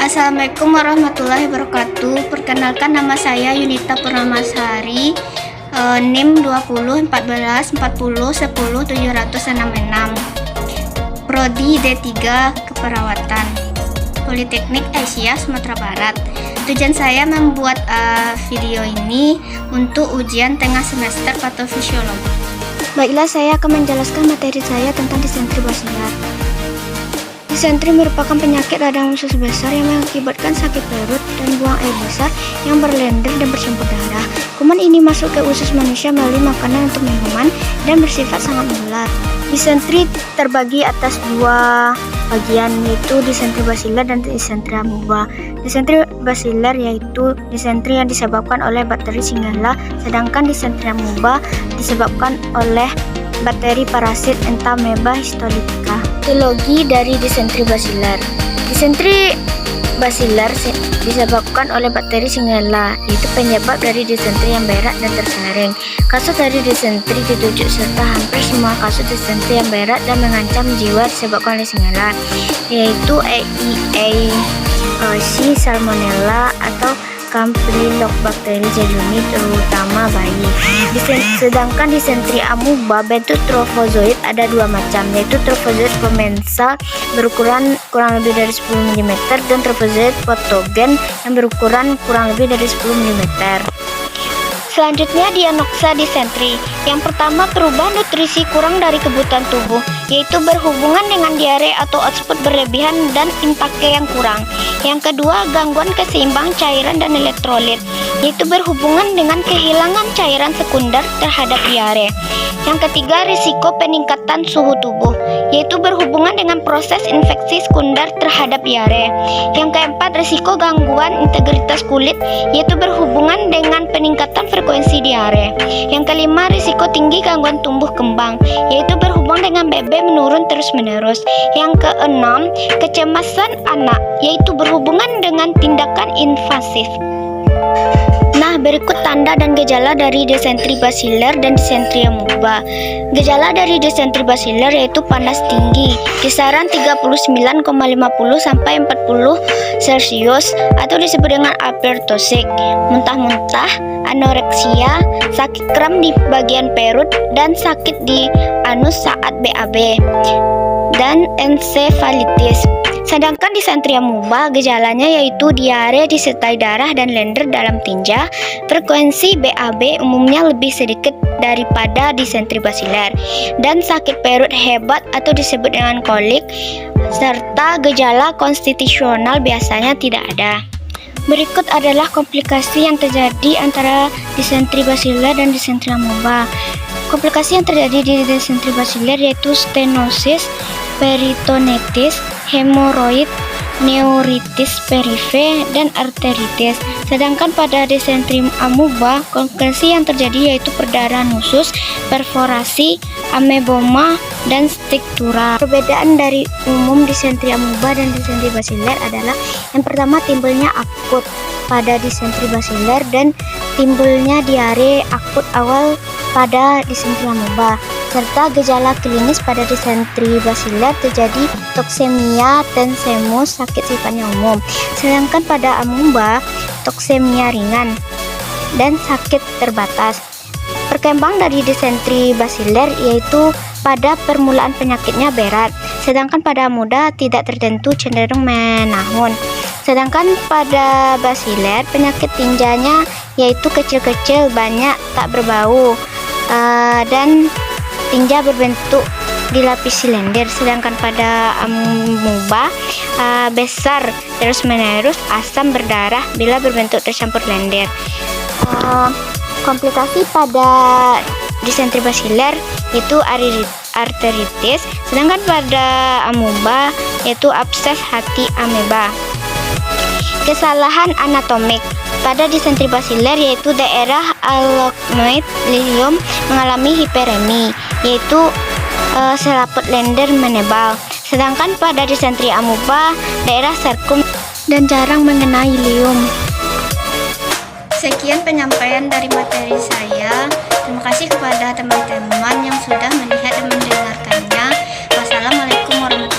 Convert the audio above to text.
Assalamualaikum warahmatullahi wabarakatuh. Perkenalkan, nama saya Yunita Purnamasari, NIM 20 14 40 10 766, Prodi D3 Keperawatan, Politeknik Asia Sumatera Barat. Tujuan saya membuat video ini untuk ujian tengah semester patofisiologi. Baiklah, saya akan menjelaskan materi saya tentang disentri basilar. Disentri merupakan penyakit radang usus besar yang mengakibatkan sakit perut dan buang air besar yang berlendir dan bercampur darah. Kuman ini masuk ke usus manusia melalui makanan untuk minuman dan bersifat sangat menular. Disentri terbagi atas dua bagian, yaitu disentri basilar dan disentri amuba. Disentri basilar yaitu disentri yang disebabkan oleh bakteri Shigella, sedangkan disentri amuba disebabkan oleh bakteri parasit Entamoeba histolytica. Etiologi dari disentri basilar. Disentri basilar disebabkan oleh bakteri Shigella, yaitu penyebab dari disentri yang berat dan tersaring. Kasus dari disentri ditujuk serta hampir semua kasus disentri yang berat dan mengancam jiwa disebabkan oleh Shigella, yaitu EIAC, Salmonella atau Campylobacter jejuni, terutama bayi. Sedangkan disentri amuba bentuk trofozoid ada dua macam, yaitu trofozoid komensal berukuran kurang lebih dari 10 mm dan trofozoid patogen yang berukuran kurang lebih dari 10 mm. Selanjutnya, diagnosa disentri. Yang pertama, perubahan nutrisi kurang dari kebutuhan tubuh, yaitu berhubungan dengan diare atau output berlebihan dan intake yang kurang. Yang kedua, gangguan keseimbangan cairan dan elektrolit, yaitu berhubungan dengan kehilangan cairan sekunder terhadap diare. Yang ketiga, risiko peningkatan suhu tubuh, yaitu berhubungan dengan proses infeksi sekunder terhadap diare. Yang keempat, risiko gangguan integritas kulit, yaitu berhubungan dengan peningkatan frekuensi diare. Yang kelima, risiko tinggi gangguan tumbuh kembang, yaitu berhubungan dengan BB menurun terus-menerus. Yang keenam, kecemasan anak, yaitu berhubungan dengan tindakan invasif. Nah, berikut tanda dan gejala dari disentri basilar dan disentri amuba. Gejala dari disentri basilar yaitu panas tinggi, kisaran 39,50 sampai 40 Celcius atau disebut dengan apertosik, muntah-muntah, anoreksia, sakit kram di bagian perut dan sakit di anus saat BAB, dan ensefalitis. Sedangkan disentri amuba gejalanya yaitu diare disertai darah dan lender dalam tinja. Frekuensi BAB umumnya lebih sedikit daripada disentri basilar dan sakit perut hebat atau disebut dengan kolik, serta gejala konstitusional biasanya tidak ada. Berikut adalah komplikasi yang terjadi antara disentri basilar dan disentri amuba. Komplikasi yang terjadi di disentri basilar yaitu stenosis, peritonitis, hemoroid, neuritis perife, dan arteritis. Sedangkan pada disentri amuba, komplikasi yang terjadi yaitu perdarahan usus, perforasi, ameboma, dan stiktura. Perbedaan dari umum disentri amuba dan disentri basilar adalah yang pertama, timbulnya akut pada disentri basilar dan timbulnya diare akut awal pada disentri amuba, serta gejala klinis pada disentri basilar terjadi toksemia, tensemus, sakit sifatnya umum. Sedangkan pada amuba, toksemia ringan dan sakit terbatas. Perkembang dari disentri basilar yaitu pada permulaan penyakitnya berat, sedangkan pada amuba tidak tertentu, cenderung menahun. Sedangkan pada basilar penyakit tinjanya yaitu kecil-kecil, banyak, tak berbau, dan tinja berbentuk dilapisi lendir. Sedangkan pada amuba besar terus-menerus, asam, berdarah bila berbentuk tercampur lendir. Komplikasi pada disentri basilar yaitu arteritis, sedangkan pada amuba yaitu abses hati ameba. Kesalahan anatomik pada disentri basilar yaitu daerah alognoid ileum mengalami hiperemi, yaitu selaput lendir menebal. Sedangkan pada disentri amuba daerah sarkum dan jarang mengenai ileum. Sekian penyampaian dari materi saya. Terima kasih kepada teman-teman yang sudah melihat dan mendengarkannya. Wassalamualaikum warahmatullahi wabarakatuh.